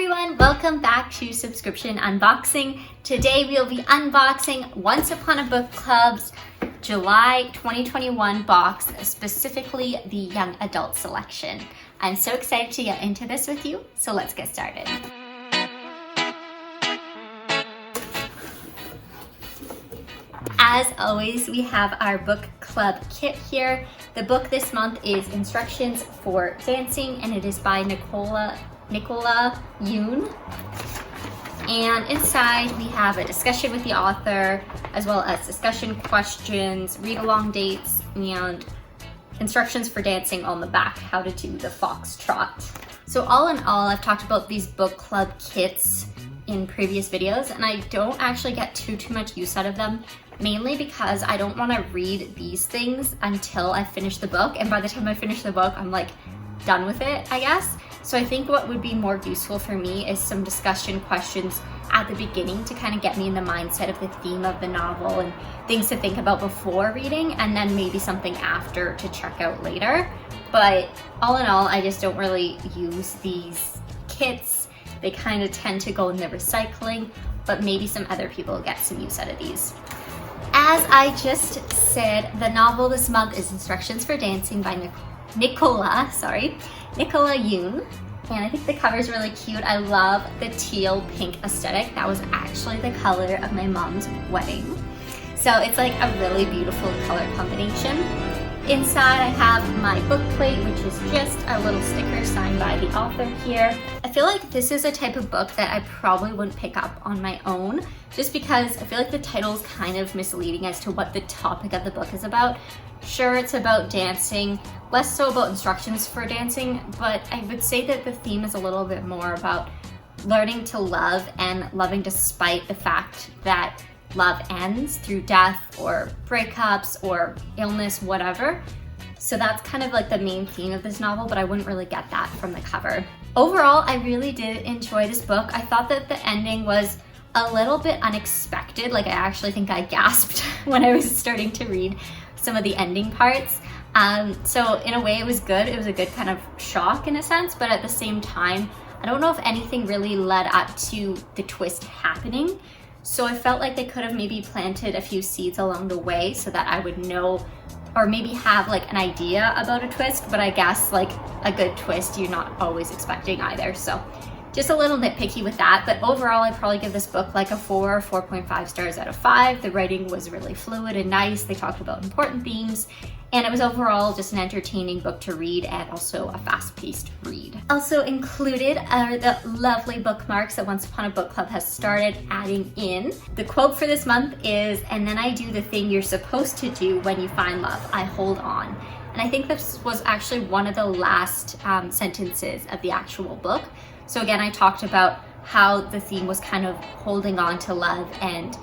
everyone, welcome back to Subscription Unboxing. Today we'll be unboxing Once Upon a Book Club's July 2021 box, specifically the young adult selection. I'm so excited to get into this with you, so let's get started. As always, we have our book club kit here. The book this month is Instructions for Dancing, and it is by Nicola Yoon. And inside we have a discussion with the author, as well as discussion questions, read-along dates, and instructions for dancing on the back, how to do the foxtrot. So all in all, I've talked about these book club kits in previous videos, and I don't actually get too much use out of them, mainly because I don't want to read these things until I finish the book, and by the time I finish the book, I'm like done with it, I guess. So I think what would be more useful for me is some discussion questions at the beginning to kind of get me in the mindset of the theme of the novel and things to think about before reading, and then maybe something after to check out later. But all in all, I just don't really use these kits. They kind of tend to go in the recycling, but maybe some other people get some use out of these. As I just said, the novel this month is Instructions for Dancing by Nicola Yoon. And I think the cover is really cute. I love the teal pink aesthetic. That was actually the color of my mom's wedding. So it's like a really beautiful color combination. Inside I have my book plate, which is just a little sticker signed by the author here. I feel like this is a type of book that I probably wouldn't pick up on my own, just because I feel like the title is kind of misleading as to what the topic of the book is about. Sure, it's about dancing, less so about instructions for dancing, but I would say that the theme is a little bit more about learning to love and loving despite the fact that love ends through death or breakups or illness, whatever. So that's kind of like the main theme of this novel, but I wouldn't really get that from the cover. Overall, I really did enjoy this book. I thought that the ending was a little bit unexpected. Like, I actually think I gasped when I was starting to read some of the ending parts. So in a way it was good. It was a good kind of shock in a sense, but at the same time, I don't know if anything really led up to the twist happening. So I felt like they could have maybe planted a few seeds along the way so that I would know, or maybe have like an idea about a twist, but I guess like a good twist you're not always expecting either. So just a little nitpicky with that, but overall I'd probably give this book like a 4.5 stars out of 5. The writing was really fluid and nice. They talked about important themes, and it was overall just an entertaining book to read and also a fast-paced read. Also included are the lovely bookmarks that Once Upon a Book Club has started adding in. The quote for this month is, "And then I do the thing you're supposed to do when you find love, I hold on." And I think this was actually one of the last sentences of the actual book. So again, I talked about how the theme was kind of holding on to love and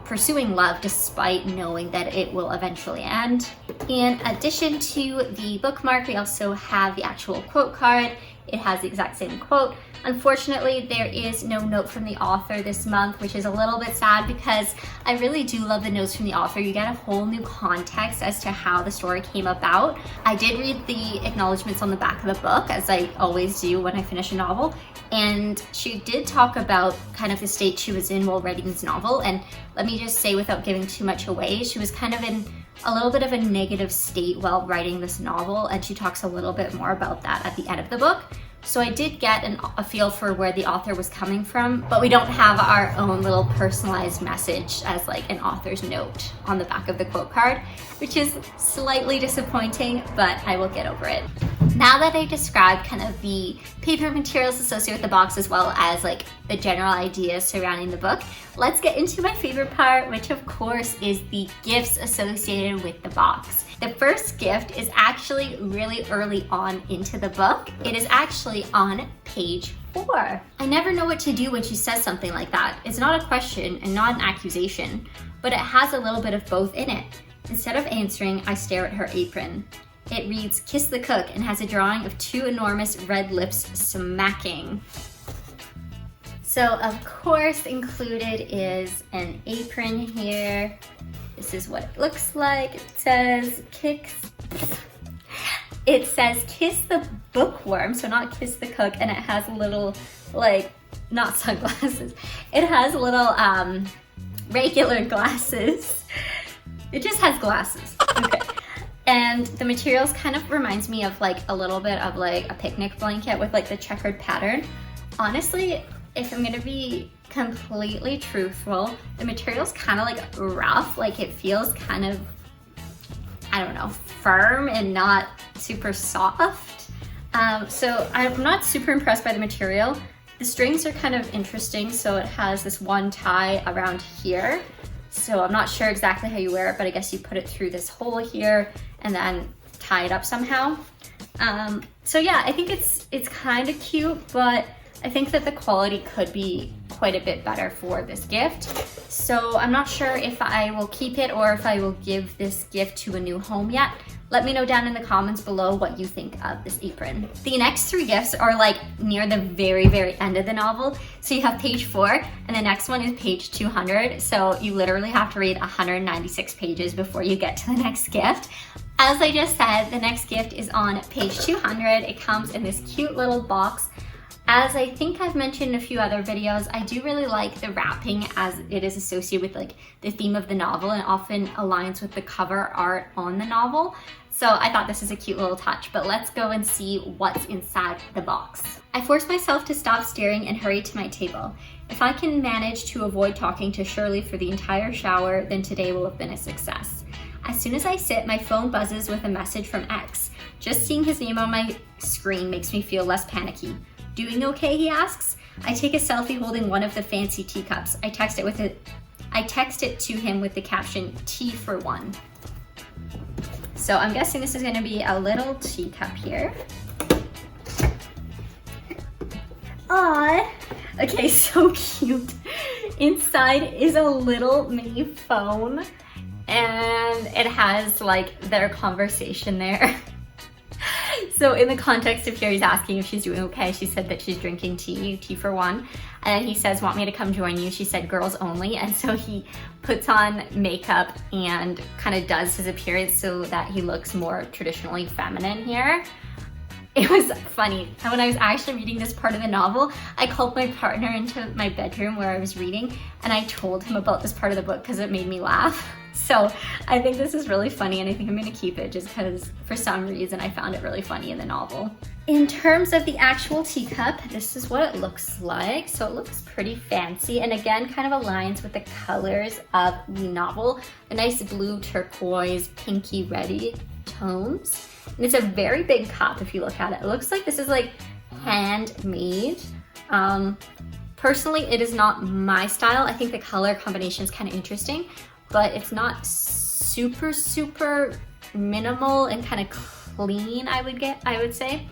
pursuing love despite knowing that it will eventually end. In addition to the bookmark, we also have the actual quote card. It has the exact same quote. Unfortunately, there is no note from the author this month, which is a little bit sad because I really do love the notes from the author. You get a whole new context as to how the story came about. I did read the acknowledgements on the back of the book, as I always do when I finish a novel, and she did talk about kind of the state she was in while writing this novel. And let me just say, without giving too much away, she was kind of in a little bit of a negative state while writing this novel, and she talks a little bit more about that at the end of the book. So I did get a feel for where the author was coming from, but we don't have our own little personalized message as like an author's note on the back of the quote card, which is slightly disappointing, but I will get over it. Now that I described kind of the paper materials associated with the box, as well as like the general ideas surrounding the book, let's get into my favorite part, which of course is the gifts associated with the box. The first gift is actually really early on into the book. It is actually on page 4. I never know what to do when she says something like that. It's not a question and not an accusation, but it has a little bit of both in it. Instead of answering, I stare at her apron. It reads, "Kiss the cook," and has a drawing of 2 enormous red lips smacking. So of course included is an apron here. This is what it looks like. It says kiss the bookworm, so not kiss the cook, and it has a little like, not sunglasses. It has little regular glasses. It just has glasses. Okay. And the materials kind of reminds me of like a little bit of like a picnic blanket with like the checkered pattern. Honestly, if I'm gonna be completely truthful, the material's kind of like rough. Like it feels kind of, I don't know, firm and not super soft. So I'm not super impressed by the material. The strings are kind of interesting. So it has this one tie around here. So I'm not sure exactly how you wear it, but I guess you put it through this hole here and then tie it up somehow. So yeah, I think it's kind of cute, but I think that the quality could be quite a bit better for this gift. So I'm not sure if I will keep it or if I will give this gift to a new home yet. Let me know down in the comments below what you think of this apron. The next 3 gifts are like near the very, very end of the novel. So you have page 4 and the next one is page 200. So you literally have to read 196 pages before you get to the next gift. As I just said, the next gift is on page 200. It comes in this cute little box. As I think I've mentioned in a few other videos, I do really like the wrapping as it is associated with like the theme of the novel and often aligns with the cover art on the novel. So I thought this is a cute little touch, but let's go and see what's inside the box. I force myself to stop staring and hurry to my table. If I can manage to avoid talking to Shirley for the entire shower, then today will have been a success. As soon as I sit, my phone buzzes with a message from X. Just seeing his name on my screen makes me feel less panicky. Doing okay, he asks. I take a selfie holding one of the fancy teacups. I text it to him with the caption, tea for one. So I'm guessing this is gonna be a little teacup here. Aww. Okay, so cute. Inside is a little mini phone and it has like their conversation there. So in the context of here, he's asking if she's doing okay. She said that she's drinking tea for one. And then he says, want me to come join you? She said, girls only. And so he puts on makeup and kind of does his appearance so that he looks more traditionally feminine here. It was funny. And when I was actually reading this part of the novel, I called my partner into my bedroom where I was reading and I told him about this part of the book because it made me laugh. So I think this is really funny and I think I'm gonna keep it just because for some reason I found it really funny in the novel. In terms of the actual teacup, this is what it looks like. So it looks pretty fancy and again kind of aligns with the colors of the novel. The nice blue, turquoise, pinky, reddy tones. And it's a very big cup if you look at it. It looks like this is like handmade. Personally, it is not my style. I think the color combination is kind of interesting, but it's not super, super minimal and kind of clean, I would say.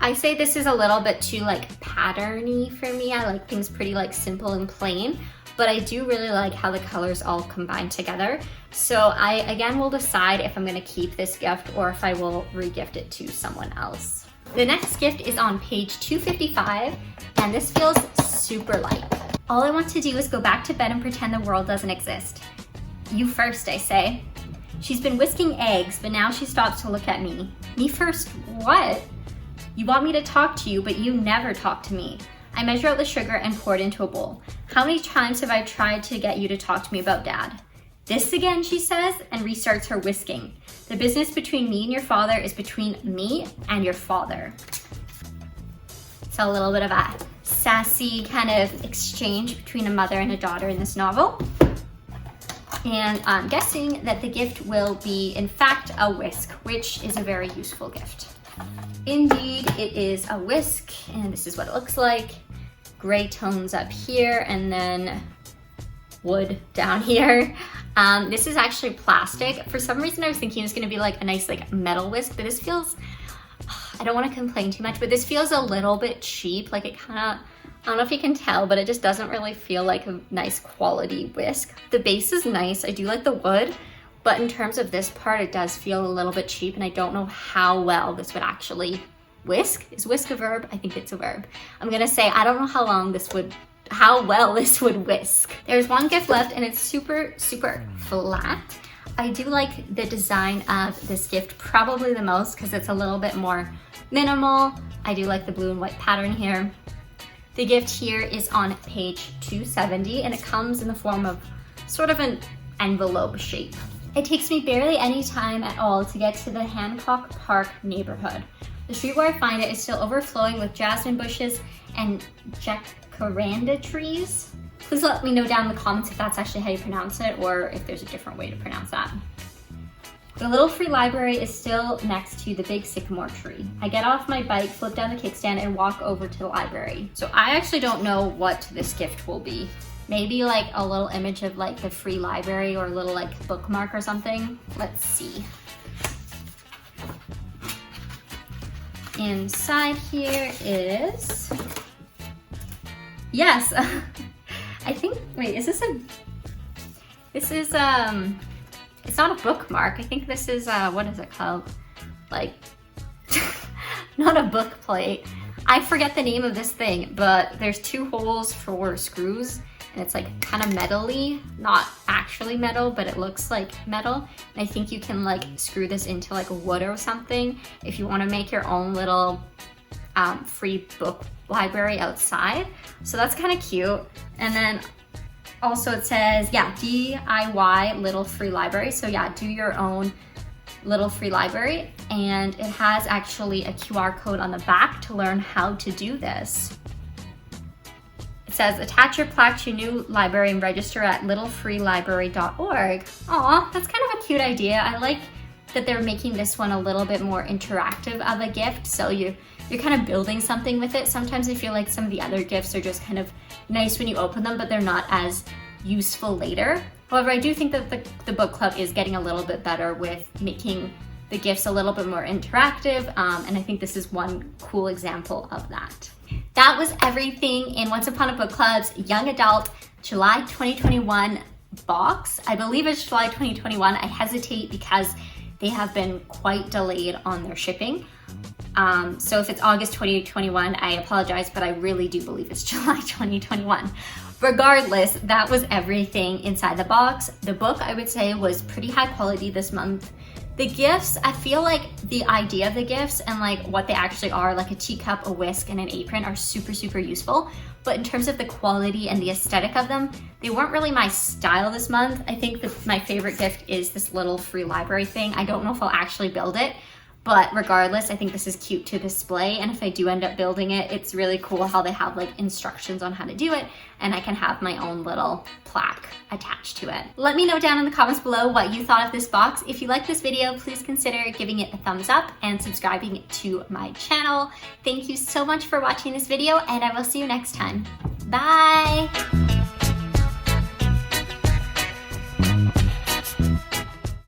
I say this is a little bit too like patterny for me. I like things pretty like simple and plain, but I do really like how the colors all combine together. So I, again, will decide if I'm gonna keep this gift or if I will re-gift it to someone else. The next gift is on page 255, and this feels super light. All I want to do is go back to bed and pretend the world doesn't exist. You first, I say. She's been whisking eggs, but now she stops to look at me. Me first, what? You want me to talk to you, but you never talk to me. I measure out the sugar and pour it into a bowl. How many times have I tried to get you to talk to me about Dad? This again, she says, and restarts her whisking. The business between me and your father is between me and your father. So a little bit of a sassy kind of exchange between a mother and a daughter in this novel. And I'm guessing that the gift will be, in fact, a whisk, which is a very useful gift. Indeed, it is a whisk, and this is what it looks like. Gray tones up here, and then wood down here. This is actually plastic. For some reason, I was thinking it was gonna be like a nice like metal whisk, but this feels, I don't wanna complain too much, but this feels a little bit cheap. Like it kinda, I don't know if you can tell, but it just doesn't really feel like a nice quality whisk. The base is nice, I do like the wood, but in terms of this part, it does feel a little bit cheap, and I don't know how well this would actually whisk. Is whisk a verb? I think it's a verb. I'm gonna say, I don't know how well this would whisk. There's one gift left, and it's super, super flat. I do like the design of this gift probably the most because it's a little bit more minimal. I do like the blue and white pattern here. The gift here is on page 270 and it comes in the form of sort of an envelope shape. It takes me barely any time at all to get to the Hancock Park neighborhood. The street where I find it is still overflowing with jasmine bushes and jacaranda trees. Please let me know down in the comments if that's actually how you pronounce it or if there's a different way to pronounce that. The little free library is still next to the big sycamore tree. I get off my bike, flip down the kickstand, and walk over to the library. So I actually don't know what this gift will be. Maybe like a little image of like the free library or a little like bookmark or something. Let's see. Inside here is, yes, I think, wait, is this it's not a bookmark. I think this is, what is it called? Like, not a book plate. I forget the name of this thing, but there's 2 holes for screws and it's like kind of metal-y, not actually metal, but it looks like metal. And I think you can like screw this into like wood or something if you want to make your own little free book library outside. So that's kind of cute. And then also it says, yeah, DIY little free library. So yeah, do your own little free library. And it has actually a QR code on the back to learn how to do this. It says, attach your plaque to your new library and register at littlefreelibrary.org. Aw, that's kind of a cute idea. I like that they're making this one a little bit more interactive of a gift. So you're kind of building something with it. Sometimes I feel like some of the other gifts are just kind of nice when you open them, but they're not as useful later. However, I do think that the book club is getting a little bit better with making the gifts a little bit more interactive, and I think this is one cool example of that. That was everything in Once Upon a Book Club's Young Adult July 2021 box. I believe it's July 2021. I hesitate because they have been quite delayed on their shipping. So if it's August 2021, I apologize, but I really do believe it's July 2021. Regardless, that was everything inside the box. The book, I would say, was pretty high quality this month. The gifts, I feel like the idea of the gifts and like what they actually are, like a teacup, a whisk, and an apron are super, super useful. But in terms of the quality and the aesthetic of them, they weren't really my style this month. I think that my favorite gift is this little free library thing. I don't know if I'll actually build it, but regardless, I think this is cute to display. And if I do end up building it, it's really cool how they have like instructions on how to do it. And I can have my own little plaque attached to it. Let me know down in the comments below what you thought of this box. If you like this video, please consider giving it a thumbs up and subscribing to my channel. Thank you so much for watching this video, and I will see you next time. Bye.